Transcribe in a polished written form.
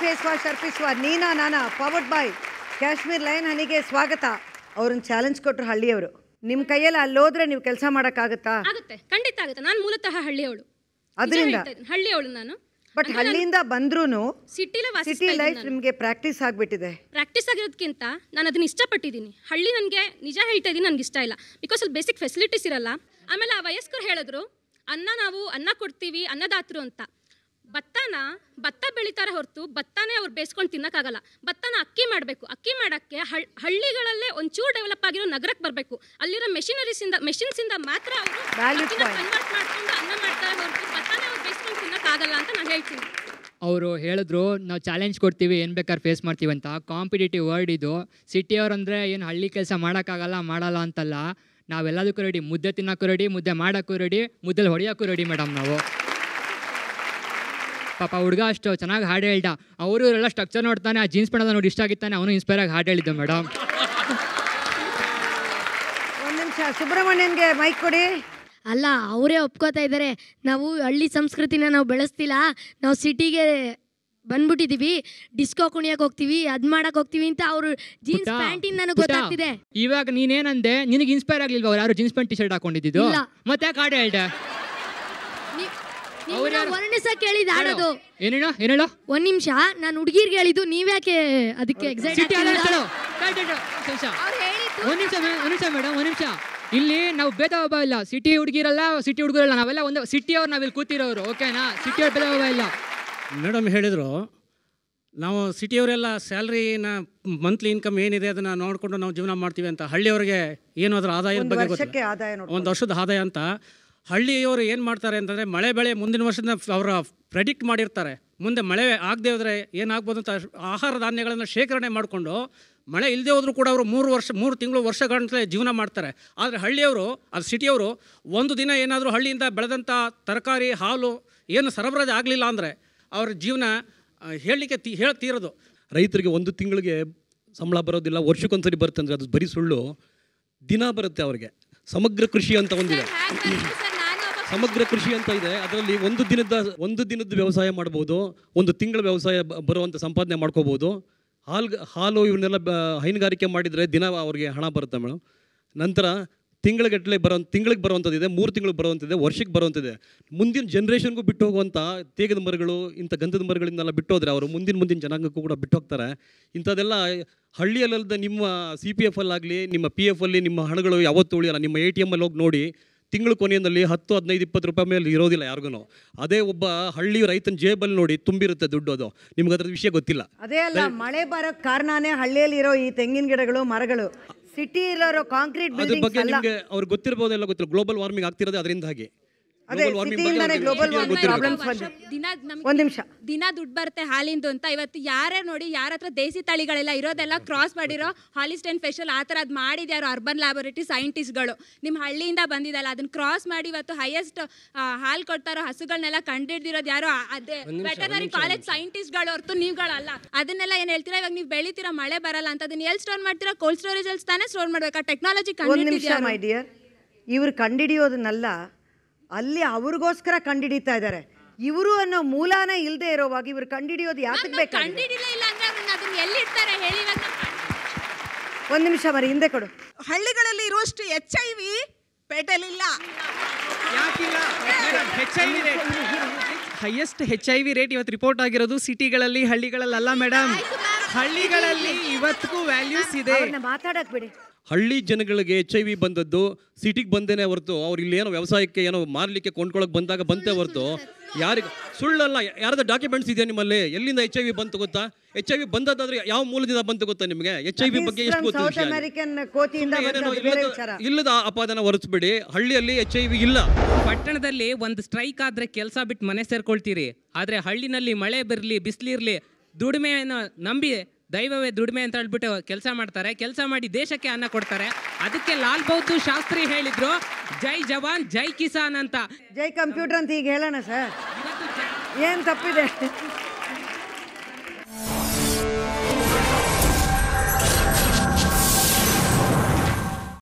Face wash ಅರ್ಪಿಸುವ ನೀನಾ ನಾನಾ powered by Kashmir lion ಹನಿಗೆ ಸ್ವಾಗತ. ಅವ್ರನ್ನ ಚಾಲೆಂಜ್ ಕೊಟ್ಟರು ಹಳ್ಳಿಯವರು. ನಿಮ್ಮ ಕೈಯಲ್ಲಿ ಅಲ್ಲೋದ್ರೆ ನೀವು ಕೆಲಸ ಮಾಡೋಕ್ಕಾಗತ್ತಾ? ಆಗುತ್ತೆ, ಖಂಡಿತ ಆಗುತ್ತೆ. ನಾನು ಮೂಲತಃ ಹಳ್ಳಿಯವಳು, ಅದರಿಂದ ಹಳ್ಳಿಯವಳು ನಾನು. ಬಟ್ ಹಳ್ಳಿಯಿಂದ ಬಂದ್ರೂ ಸಿಟಿ ಲೈಫ್ ನಿಮಗೆ ಪ್ರಾಕ್ಟೀಸ್ ಆಗಿಬಿಟ್ಟಿದೆ. ಪ್ರಾಕ್ಟೀಸ್ ಆಗಿರೋದಕ್ಕಿಂತ ನಾನು ಅದನ್ನ ಇಷ್ಟಪಟ್ಟಿದ್ದೀನಿ. ಹಳ್ಳಿ ನನಗೆ ನಿಜ ಹೇಳ್ತಾ ಇದ್ದೀನಿ, ನನಗೆ ಇಷ್ಟ ಇಲ್ಲ. ಬಿಕಾಸ್ ಅಲ್ಲಿ ಬೇಸಿಕ್ ಫೆಸಿಲಿಟೀಸ್ ಇರಲ್ಲ. ಆಮೇಲೆ ಆ ವಯಸ್ಕರು ಹೇಳಿದ್ರು ನಾವು ಅನ್ನ ಕೊಡ್ತೀವಿ ಅನ್ನದಾತರು ಅಂತ. ಭತ್ತ ಬೆಳಿತಾರೆ ಹೊರತು ಭತ್ತನೇ ಅವ್ರು ಬೇಯಿಸ್ಕೊಂಡು ತಿನ್ನಕ್ಕಾಗಲ್ಲ. ಭತ್ತನ ಅಕ್ಕಿ ಮಾಡಬೇಕು. ಅಕ್ಕಿ ಮಾಡೋಕ್ಕೆ ಹಳ್ಳಿಗಳಲ್ಲೇ ಒಂಚೂರು ಡೆವಲಪ್ ಆಗಿರೋ ನಗರಕ್ಕೆ ಬರಬೇಕು. ಅಲ್ಲಿರೋ ಮೆಷಿನ್ಸಿಂದ ಮಾತ್ರ ಅವರು ಕನ್ವರ್ಟ್ ಮಾಡ್ಕೊಂಡು ಅನ್ನ ಮಾಡ್ತಾರೆ ಹೊರತು ಭತ್ತನೇ ಅವ್ರು ಬೇಯಿಸ್ಕೊಂಡು ತಿನ್ನಕ್ಕಾಗಲ್ಲ ಅಂತ ನಾನು ಹೇಳ್ತೀನಿ. ಅವರು ಹೇಳಿದ್ರು ನಾವು ಚಾಲೆಂಜ್ ಕೊಡ್ತೀವಿ, ಏನು ಬೇಕಾದ್ರೆ ಫೇಸ್ ಮಾಡ್ತೀವಿ ಅಂತ. ಕಾಂಪಿಟೇಟಿವ್ ವರ್ಡ್ ಇದು. ಸಿಟಿಯವ್ರು ಅಂದರೆ ಏನು ಹಳ್ಳಿ ಕೆಲಸ ಮಾಡೋಕ್ಕಾಗಲ್ಲ ಮಾಡಲ್ಲ ಅಂತಲ್ಲ, ನಾವೆಲ್ಲದಕ್ಕೂ ರೆಡಿ. ಮುದ್ದೆ ತಿನ್ನೋಕ್ಕೂ ರೆಡಿ, ಮುದ್ದೆ ಮಾಡೋಕ್ಕೂ ರೆಡಿ, ಮುದ್ದೆಲಿ ಹೊಡೆಯೋಕ್ಕೂ ರೆಡಿ ಮೇಡಮ್ ನಾವು. ಪಾಪ ಹುಡುಗ ಅಷ್ಟು ಚೆನ್ನಾಗಿ ಹಾಡು ಹೇಳ್ದ. ಅವರು ಎಲ್ಲ ಸ್ಟ್ರಕ್ಚರ್ ನೋಡ್ತಾನೆ, ಆ ಜೀನ್ಸ್ ಪ್ಯಾಂಟ್ ನೋಡಿ ಇಷ್ಟ ಆಗಿತ್ತಾನೆ, ಅವನು ಇನ್ಸ್ಪೈರ್ ಆಗಿ ಹಾಡು ಹೇಳಿದ್ದ ಮೇಡಮ್. ಒಂದು ನಿಮಿಷ, ಸುಬ್ರಹ್ಮಣ್ಯನ್ಗೆ ಮೈಕ್ ಕೊಡಿ. ಅಲ್ಲ, ಅವರೇ ಒಪ್ಕೋತಾ ಇದ್ದಾರೆ, ನಾವು ಹಳ್ಳಿ ಸಂಸ್ಕೃತಿನ ನಾವು ಬೆಳೆಸ್ತಿಲ್ಲ, ನಾವು ಸಿಟಿಗೆ ಬಂದ್ಬಿಟ್ಟಿದೀವಿ, ಡಿಸ್ಕೋ ಕುಣಿಯಕ್ಕೆ ಹೋಗ್ತೀವಿ, ಅದ್ ಮಾಡಕ್ ಹೋಗ್ತೀವಿ ಅಂತ ಅವರು ಜೀನ್ಸ್ ಪ್ಯಾಂಟಿಂದ ನನಗೆ ಗೊತ್ತಾಗ್ತಿದೆ. ಇವಾಗ ನೀನೇನಂದೆ, ನಿನಗೆ ಇನ್ಸ್ಪೈರ್ ಆಗ್ಲಿಲ್ವಾ ಅವ್ರು ಯಾರು ಜೀನ್ಸ್ ಪ್ಯಾಂಟ್ ಟಿ ಶರ್ಟ್ ಹಾಕೊಂಡಿದ್ದು? ಮತ್ತೆ ಯಾಕೆ ಹಾಡು ಹೇಳ್ದೆ? ವರ್ಣಿಸಕ್ ಹೇಳಿದ ಹಾಡೋದು. ಏನೇಳ ಒಂದ್ ನಿಮಿಷ, ನಾನು ಹುಡುಗಿರ್ಗೆ ಹೇಳಿದ್ದು, ನೀವ್ಯಾಕೆ ಅದಕ್ಕೆ ಎಕ್ಸೈಟ್ ಒಂದ್ ನಿಮಿಷ ಮೇಡಮ್, ಒಂದ್ ನಿಮಿಷ. ಇಲ್ಲಿ ನಾವು ಭೇದ ಭಾವ ಇಲ್ಲ. ಸಿಟಿ ಹುಡುಗಿರಲ್ಲ, ಸಿಟಿ ಹುಡುಗರಲ್ಲ, ನಾವೆಲ್ಲ ಒಂದು ಸಿಟಿಯವ್ರು, ನಾವಿಲ್ಲಿ ಕೂತಿರೋರು, ಓಕೆನಾ? ಸಿಟಿಯವ್ರ ಭೇದ ಭಾವ ಇಲ್ಲ. ಮೇಡಮ್ ಹೇಳಿದರು, ನಾವು ಸಿಟಿಯವರೆಲ್ಲ ಸ್ಯಾಲ್ರಿನ ಮಂತ್ಲಿ ಇನ್ಕಮ್ ಏನಿದೆ ಅದನ್ನು ನೋಡಿಕೊಂಡು ನಾವು ಜೀವನ ಮಾಡ್ತೀವಿ ಅಂತ. ಹಳ್ಳಿಯವರಿಗೆ ಏನು ಅದರ ಆದಾಯದ ಬಗ್ಗೆ ಗೊತ್ತಿಲ್ಲ, ಒಂದು ವರ್ಷದ ಆದಾಯ ಅಂತ. ಹಳ್ಳಿಯವರು ಏನು ಮಾಡ್ತಾರೆ ಅಂತಂದರೆ, ಮಳೆ ಬೆಳೆ ಮುಂದಿನ ವರ್ಷದ ಅವರ ಪ್ರೆಡಿಕ್ಟ್ ಮಾಡಿರ್ತಾರೆ. ಮುಂದೆ ಮಳೆ ಆಗದೆ ಹೋದರೆ ಏನಾಗ್ಬೋದು ಅಂತ ಆಹಾರ ಧಾನ್ಯಗಳನ್ನು ಶೇಖರಣೆ ಮಾಡಿಕೊಂಡು ಮಳೆ ಇಲ್ಲದೆ ಹೋದರೂ ಕೂಡ ಅವರು 3 ತಿಂಗಳು ವರ್ಷಗಟ್ಟಲೆ ಜೀವನ ಮಾಡ್ತಾರೆ. ಆದರೆ ಹಳ್ಳಿಯವರು, ಅದು ಸಿಟಿಯವರು, ಒಂದು ದಿನ ಏನಾದರೂ ಹಳ್ಳಿಯಿಂದ ಬೆಳೆದಂಥ ತರಕಾರಿ, ಹಾಲು ಏನು ಸರಬರಾಜು ಆಗಲಿಲ್ಲ ಅಂದರೆ ಅವ್ರ ಜೀವನ ಹೇಳಲಿಕ್ಕೆ ಹೇಳ್ತೀರೋದು. ರೈತರಿಗೆ ಒಂದು ತಿಂಗಳಿಗೆ ಸಂಬಳ ಬರೋದಿಲ್ಲ, ವರ್ಷಕ್ಕೊಂದ್ಸರಿ ಬರುತ್ತೆ ಅಂದರೆ ಅದು ಬರೀ ಸುಳ್ಳು. ದಿನ ಬರುತ್ತೆ ಅವ್ರಿಗೆ. ಸಮಗ್ರ ಕೃಷಿ ಅಂತ ಒಂದಿದೆ, ಸಮಗ್ರ ಕೃಷಿ ಅಂತ ಇದೆ. ಅದರಲ್ಲಿ ಒಂದು ದಿನದ ವ್ಯವಸಾಯ ಮಾಡ್ಬೋದು, ಒಂದು ತಿಂಗಳ ವ್ಯವಸಾಯ ಬರುವಂಥ ಸಂಪಾದನೆ ಮಾಡ್ಕೋಬೋದು. ಹಾಲು ಇವನ್ನೆಲ್ಲ ಹೈನುಗಾರಿಕೆ ಮಾಡಿದರೆ ದಿನ ಅವ್ರಿಗೆ ಹಣ ಬರುತ್ತೆ ಮೇಡಮ್. ನಂತರ ತಿಂಗಳಿಗೆ ಬರುವಂಥದ್ದಿದೆ, 3 ತಿಂಗಳಿಗೆ ಬರುವಂಥದ್ದಿದೆ, ವರ್ಷಕ್ಕೆ ಬರುವಂಥದ್ದಿದೆ. ಮುಂದಿನ ಜನ್ರೇಷನ್ಗೂ ಬಿಟ್ಟು ಹೋಗುವಂಥ ತೇಗದ ಮರಗಳು, ಇಂಥ ಗಂಧದ ಮರಗಳಿಂದೆಲ್ಲ ಬಿಟ್ಟು ಹೋದರೆ ಅವರು ಮುಂದಿನ ಜನಾಂಗಕ್ಕೂ ಕೂಡ ಬಿಟ್ಟು ಹೋಗ್ತಾರೆ. ಇಂಥದ್ದೆಲ್ಲ ಹಳ್ಳಿಯಲ್ಲದ ನಿಮ್ಮ CPF ಅಲ್ಲಾಗಲಿ, ನಿಮ್ಮ PF ಅಲ್ಲಿ ನಿಮ್ಮ ಹಣಗಳು ಯಾವತ್ತೂ ಉಳಿಯಲ್ಲ. ನಿಮ್ಮ ATM ಅಲ್ಲಿ ಹೋಗಿ ನೋಡಿ, ತಿಂಗಳು ಕೊನೆಯಲ್ಲಿ 10, 15, 20 ರೂಪಾಯಿ ಮೇಲೆ ಇರೋದಿಲ್ಲ ಯಾರಿಗೂ. ಅದೇ ಒಬ್ಬ ಹಳ್ಳಿ ರೈತನ ಜೇಬಲ್ಲಿ ನೋಡಿ ತುಂಬಿರುತ್ತೆ ದುಡ್ಡು. ಅದು ನಿಮ್ಗೆ ಅದ್ರ ವಿಷಯ ಗೊತ್ತಿಲ್ಲ. ಅದೇ ಅಲ್ಲ, ಮಳೆ ಬರೋಕ್ಕೆ ಕಾರಣನೇ ಹಳ್ಳಿಯಲ್ಲಿ ಇರೋ ಈ ತೆಂಗಿನ ಗಿಡಗಳು, ಮರಗಳು. ಸಿಟಿ ಇರೋ ಕಾಂಕ್ರೀಟ್ ಅದ್ರ ಬಗ್ಗೆ ನಿಮಗೆ ಅವ್ರಿಗೆ ಗೊತ್ತಿರ್ಬೋದೆಲ್ಲ ಗೊತ್ತಿಲ್ಲ. ಗ್ಲೋಬಲ್ ವಾರ್ಮಿಂಗ್ ಆಗ್ತಿರೋದು ಅದರಿಂದ. ಹಾಗೆ ದಿನ ದುಡ್ಡು ಬರುತ್ತೆ ಹಾಲಿಂದು ಅಂತ. ಇವತ್ತು ಯಾರೇ ನೋಡಿ, ಯಾರ ಹತ್ರ ದೇಸಿ ತಳಿಗಳೆಲ್ಲ ಇರೋದೆಲ್ಲ ಕ್ರಾಸ್ ಮಾಡಿರೋ ಹಾಲಿಸ್ಟೈನ್ ಫೆಷಲ್ ಆ ಥರ ಅದು ಮಾಡಿದ್ಯಾರು ಅರ್ಬನ್ ಲ್ಯಾಬೊರೇಟರಿ ಸೈಂಟಿಸ್ಟ್ಗಳು. ನಿಮ್ಮ ಹಳ್ಳಿಯಿಂದ ಬಂದಿದ್ದಲ್ಲ, ಅದನ್ನ ಕ್ರಾಸ್ ಮಾಡಿ ಇವತ್ತು ಹೈಯೆಸ್ಟ್ ಹಾಲು ಕೊಡ್ತಾರೋ ಹಸುಗಳನ್ನೆಲ್ಲ ಕಂಡಿಡ್ದಿರೋದು ಯಾರು? ಅದೇ ವೆಟರ್ನರಿ ಕಾಲೇಜ್ ಸೈಂಟಿಸ್ಟ್ಗಳು ಹೊರತು ನೀವುಗಳಲ್ಲ. ಅದನ್ನೆಲ್ಲ ಏನು ಹೇಳ್ತೀರಾ? ಇವಾಗ ನೀವು ಬೆಳಿತೀರಾ, ಮಳೆ ಬರಲ್ಲ ಅಂತ, ಅದನ್ನ ಎಲ್ಲಿ ಸ್ಟೋರ್ ಮಾಡ್ತೀರಾ? ಕೋಲ್ಡ್ ಸ್ಟೋರೇಜ್ ಅಲ್ಲಿ ತಾನೇ ಸ್ಟೋರ್ ಮಾಡ್ಬೇಕಾ? ಟೆಕ್ನಾಲಜಿ ಕಂಡಿಡಿಯೋದು. ಇವ್ರು ಕಂಡಿಡಿಯೋದನ್ನೆಲ್ಲ ಅಲ್ಲಿ ಅವ್ರಿಗೋಸ್ಕರ ಕಂಡಿಡಿತಾ ಇದ್ದಾರೆ. ಇವರು ಅನ್ನೋ ಮೂಲಾನ ಇಲ್ಲದೆ ಇರೋವಾಗ ಇವ್ರು ಕಂಡಿಡಿಯೋದು ಯಾತಕ್ಕೆ ಬೇಕು? ಒಂದು ನಿಮಿಷ ಮರಿ ಹಿಂದೆ ಕೊಡು. ಹಳ್ಳಿಗಳಲ್ಲಿ ಇರುವಷ್ಟು HIV ಪೇಟೆಲಿಲ್ಲ. ಹೈಯೆಸ್ಟ್ HIV ರೇಟ್ ಇವತ್ತು ರಿಪೋರ್ಟ್ ಆಗಿರೋದು ಸಿಟಿಗಳಲ್ಲಿ, ಹಳ್ಳಿಗಳಲ್ಲ ಮೇಡಮ್. ಹಳ್ಳಿಗಳಲ್ಲಿ ಇವತ್ತಿಗೂ ವ್ಯಾಲ್ಯೂಸ್ ಇದೆ. ಮಾತಾಡಕ್ ಬಿಡಿ. ಹಳ್ಳಿ ಜನಗಳಿಗೆ HIV ಬಂದದ್ದು ಸಿಟಿಗೆ ಬಂದೇನೆ ಹೊರತು ಅವ್ರು ಇಲ್ಲಿ ಏನೋ ವ್ಯವಸಾಯಕ್ಕೆ ಏನೋ ಮಾರಲಿಕ್ಕೆ ಕೊಂಡ್ಕೊಳ್ಳೋಕೆ ಬಂದಾಗ ಬಂತೆ ಹೊರತು ಯಾರಿಗೆ ಸುಳ್ಳಲ್ಲ. ಯಾರ್ದು ಡಾಕ್ಯುಮೆಂಟ್ಸ್ ಇದೆಯಾ ನಿಮ್ಮಲ್ಲಿ? ಎಲ್ಲಿಂದ HIV ಬಂತು ಗೊತ್ತಾ? HIV ಬಂದದ್ದಾದ್ರೆ ಯಾವ ಮೂಲದಿಂದ ಬಂತು ಗೊತ್ತಾ ನಿಮಗೆ? HIV ಬಗ್ಗೆ ಎಷ್ಟು ಗೊತ್ತು? ಇಲ್ಲದ ಅಪಾದನ ಹೊರಸ್ಬಿಡಿ. ಹಳ್ಳಿಯಲ್ಲಿ HIV ಇಲ್ಲ. ಪಟ್ಟಣದಲ್ಲಿ ಒಂದು ಸ್ಟ್ರೈಕ್ ಆದ್ರೆ ಕೆಲಸ ಬಿಟ್ಟು ಮನೆ ಸೇರ್ಕೊಳ್ತೀರಿ. ಆದ್ರೆ ಹಳ್ಳಿನಲ್ಲಿ ಮಳೆ ಬರಲಿ, ಬಿಸಿಲಿರ್ಲಿ, ದುಡಿಮೆಯನ್ನು ನಂಬಿ ದೈವವೇ ದುಡಿಮೆ ಅಂತ ಹೇಳ್ಬಿಟ್ಟು ಕೆಲಸ ಮಾಡ್ತಾರೆ. ಕೆಲಸ ಮಾಡಿ ದೇಶಕ್ಕೆ ಅನ್ನ ಕೊಡ್ತಾರೆ. ಅದಕ್ಕೆ ಲಾಲ್ ಬಹದ್ದೂರ್ ಶಾಸ್ತ್ರಿ ಹೇಳಿದ್ರು, ಜೈ ಜವಾನ್ ಜೈ ಕಿಸಾನ್ ಅಂತ. ಜೈ ಕಂಪ್ಯೂಟರ್ ಅಂತ ಈಗ ಹೇಳೋಣ ಸರ್, ಏನ್ ತಪ್ಪಿದೆ?